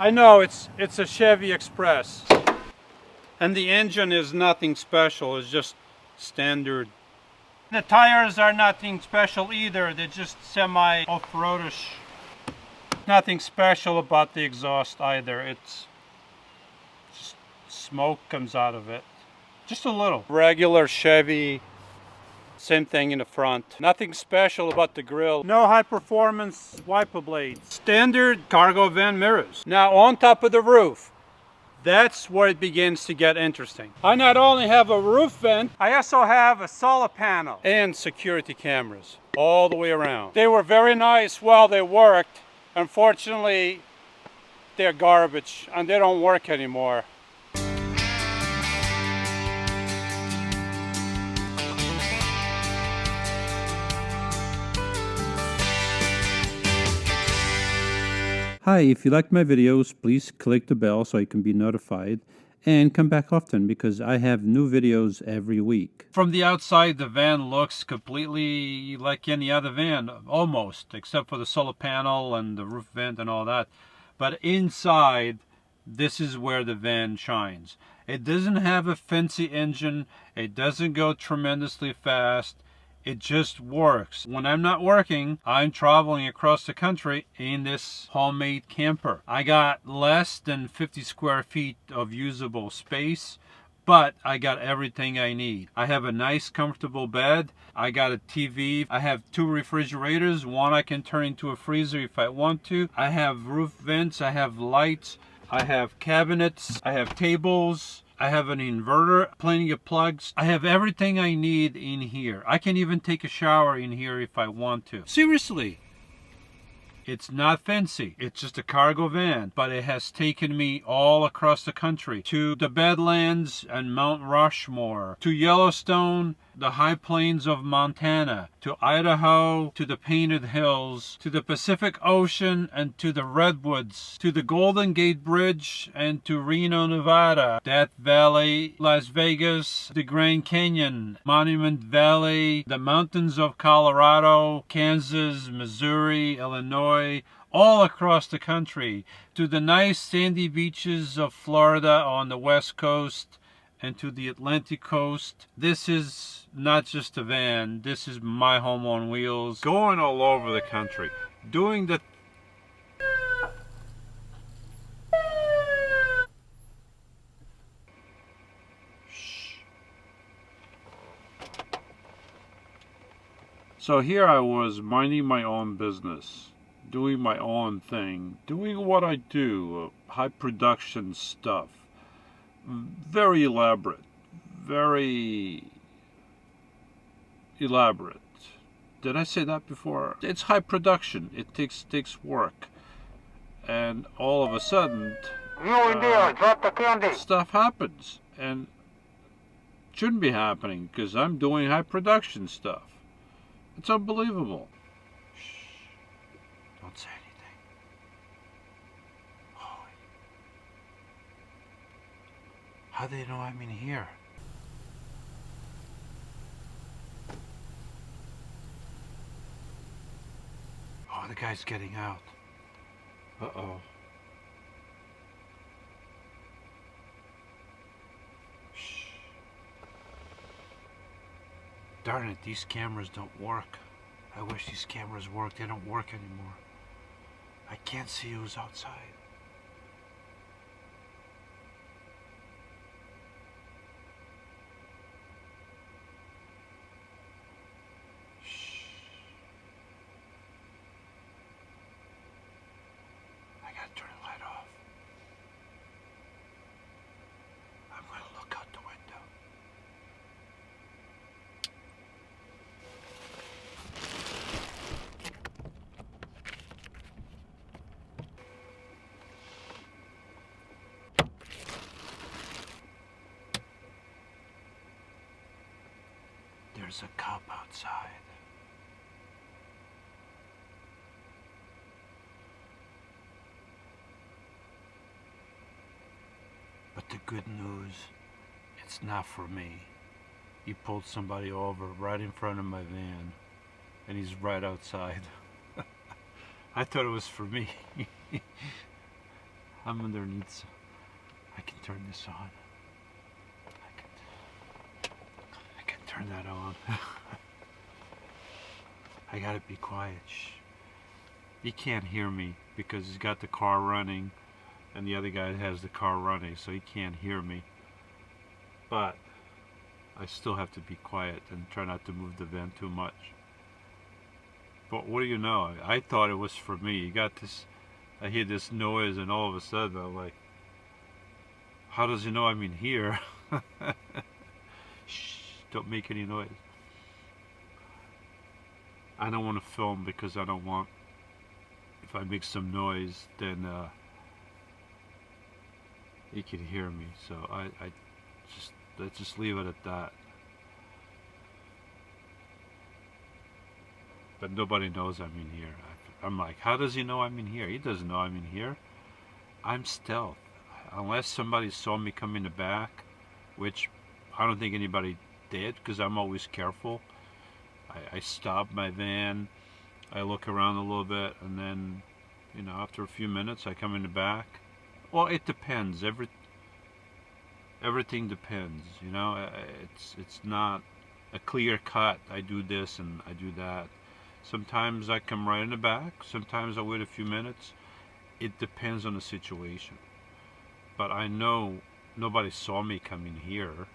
I know it's a Chevy Express. And the engine is nothing special, it's just standard. The tires are nothing special either, they're just semi-off-roadish. Nothing special about the exhaust either, it's just smoke comes out of it. Just a little. Regular Chevy, same thing in the front. Nothing special about the grille. No high performance wiper blades. Standard cargo van mirrors. Now on top of the roof, that's where it begins to get interesting. I not only have a roof vent, I also have a solar panel and security cameras all the way around. They were very nice while they worked. Unfortunately, they're garbage and they don't work anymore. Hi, if you like my videos, please click the bell so you can be notified, and come back often because I have new videos every week. From the outside, the van looks completely like any other van, almost, except for the solar panel and the roof vent and all that. But inside, this is where the van shines. It doesn't have a fancy engine, it doesn't go tremendously fast. It just works. When I'm not working, I'm traveling across the country in this homemade camper. I got less than 50 square feet of usable space, but I got everything I need. I have a nice comfortable bed. I got a TV. I have 2 refrigerators. One I can turn into a freezer if I want to. I have roof vents. I have lights. I have cabinets. I have tables. I have an inverter, plenty of plugs. I have everything I need in here. I can even take a shower in here if I want to. Seriously. It's not fancy. It's just a cargo van, but it has taken me all across the country. To the Badlands and Mount Rushmore, to Yellowstone, the high plains of Montana, to Idaho, to the Painted Hills, to the Pacific Ocean and to the Redwoods, to the Golden Gate Bridge and to Reno, Nevada, Death Valley, Las Vegas, the Grand Canyon, Monument Valley, the mountains of Colorado, Kansas, Missouri, Illinois, all across the country, to the nice sandy beaches of Florida on the West Coast and to the Atlantic coast. This is not just a van, this is my home on wheels, going all over the country, doing the So here I was minding my own business, doing my own thing, doing what I do, high production stuff, very elaborate, very elaborate. Did I say that before? It's high production, it takes work, and all of a sudden, drop the candy. Stuff happens, and it shouldn't be happening because I'm doing high production stuff. It's unbelievable. Shh. Don't say anything. Oh. How do they know I'm in here? Oh, the guy's getting out. Uh-oh. Darn it, these cameras don't work. I wish these cameras worked. They don't work anymore. I can't see who's outside. Shh. I gotta turn the light off. I'm gonna look out the window. There's a cop outside. But the good news, it's not for me. He pulled somebody over right in front of my van, and he's right outside. I thought it was for me. I'm underneath. So I can turn this on. I can turn that on. I gotta be quiet. Shh. He can't hear me because he's got the car running, and the other guy has the car running, so he can't hear me. But I still have to be quiet and try not to move the van too much. But what do you know? I thought it was for me. You got this. I hear this noise, and all of a sudden I'm like, how does he know I'm in here? Shh, don't make any noise. I don't want to film because I don't want, if I make some noise, then he can hear me. So let's just leave it at that. But nobody knows I'm in here. I'm like, how does he know I'm in here? He doesn't know I'm in here. I'm stealth. Unless somebody saw me come in the back, which I don't think anybody did because I'm always careful. I stop my van, I look around a little bit, and then, you know, after a few minutes I come in the back. Well, it depends. Everything depends, you know. It's not a clear cut. I do this and I do that. Sometimes I come right in the back. Sometimes I wait a few minutes. It depends on the situation. But I know nobody saw me come in here.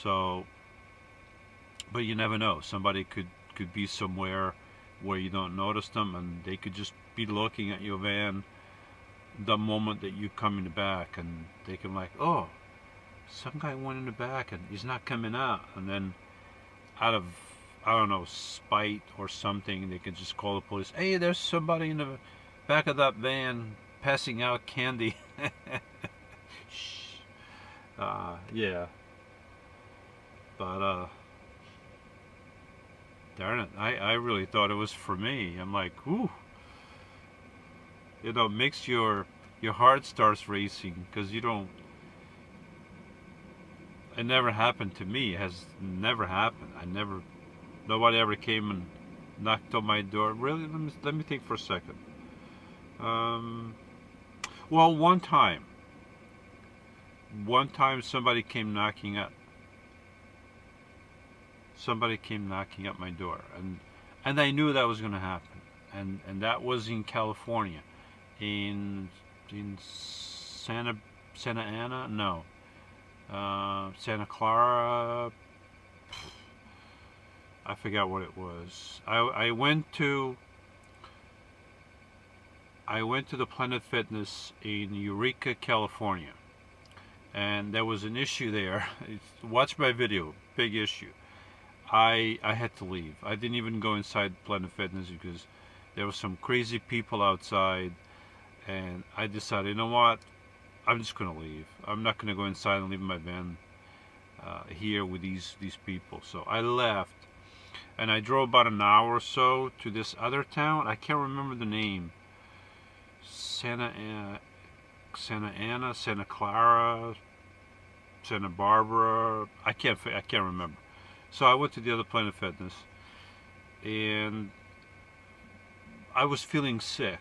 So, but you never know. Somebody could be somewhere where you don't notice them, and they could just be looking at your van the moment that you come in the back, and they can like, oh, some guy went in the back and he's not coming out, and then out of, I don't know, spite or something, they can just call the police. Hey, there's somebody in the back of that van passing out candy. Shh. Yeah. But darn it, I really thought it was for me. I'm like, ooh. You know, it makes your heart starts racing because you don't. It never happened to me. It has never happened. Nobody ever came and knocked on my door. Really? Let me think for a second. Well, one time somebody came knocking at my door, and I knew that was going to happen, and that was in California, in Santa Ana, no, Santa Clara. I forgot what it was. I went to the Planet Fitness in Eureka, California, and there was an issue there. Watch my video. Big issue. I had to leave. I didn't even go inside Planet Fitness because there were some crazy people outside, and I decided, you know what, I'm just gonna leave. I'm not gonna go inside and leave my van here with these people. So I left, and I drove about an hour or so to this other town. I can't remember the name. Santa Ana, Santa Clara, Santa Barbara. I can't remember. So I went to the other Planet Fitness, and I was feeling sick.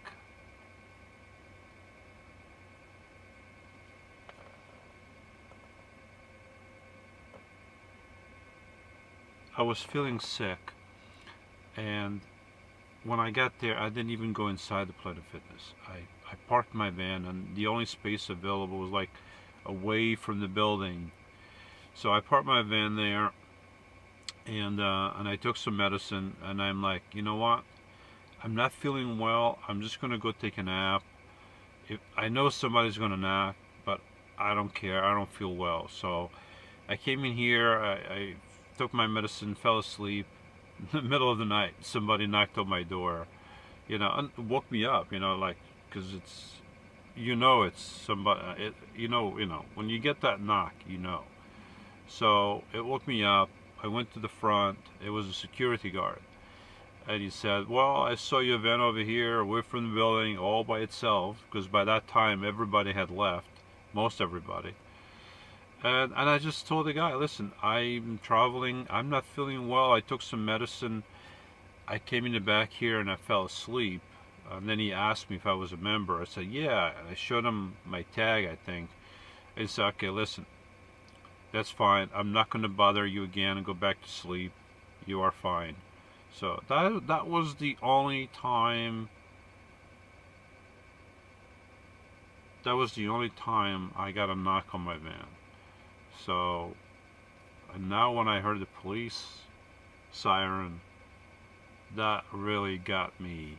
And when I got there, I didn't even go inside the Planet Fitness. I parked my van, and the only space available was like away from the building. So I parked my van there, and I took some medicine, and I'm like, you know what? I'm not feeling well. I'm just gonna go take a nap. I know somebody's gonna knock, but I don't care. I don't feel well. So I came in here. I took my medicine, fell asleep. In the middle of the night, somebody knocked on my door, you know, and woke me up, you know, like, because it's somebody, you know, when you get that knock, you know. So it woke me up. I went to the front. It was a security guard, and he said, well, I saw your van over here away from the building all by itself, because by that time everybody had left, most everybody. And I just told the guy, listen, I'm traveling, I'm not feeling well, I took some medicine, I came in the back here and I fell asleep. And then he asked me if I was a member. I said, yeah. I showed him my tag, I think. He said, okay, listen, that's fine. I'm not going to bother you again and go back to sleep. You are fine. So that was the only time. That was the only time I got a knock on my van. So, and now when I heard the police siren, that really got me,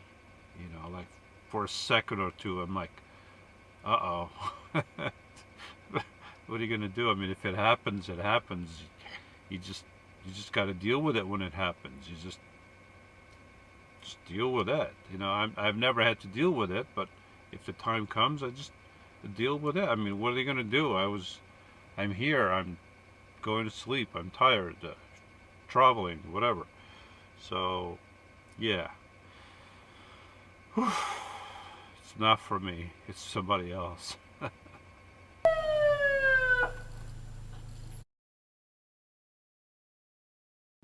like for a second or two, I'm like, uh-oh. What are you going to do? I mean, if it happens, it happens. You just got to deal with it when it happens. You just deal with it. I've never had to deal with it, but if the time comes, I just deal with it. I mean, what are they going to do? I'm here. I'm going to sleep. I'm tired. Traveling, whatever. So, yeah. It's not for me. It's somebody else.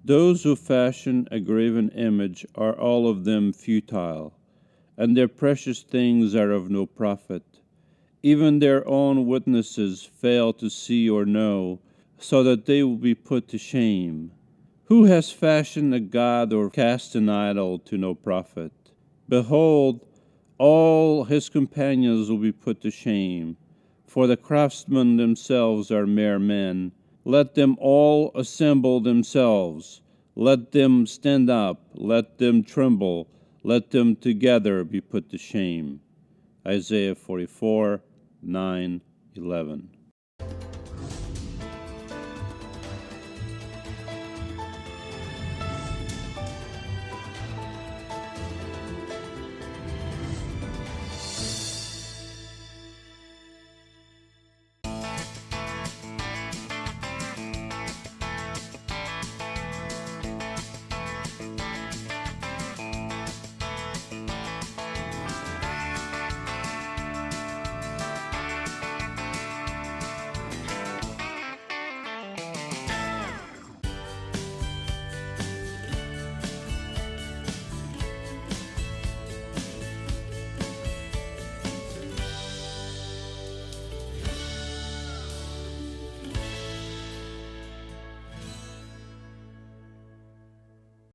Those who fashion a graven image are all of them futile, and their precious things are of no profit. Even their own witnesses fail to see or know, so that they will be put to shame. Who has fashioned a god or cast an idol to no profit? Behold, all his companions will be put to shame, for the craftsmen themselves are mere men. Let them all assemble themselves. Let them stand up. Let them tremble. Let them together be put to shame. Isaiah 44, 9, 11.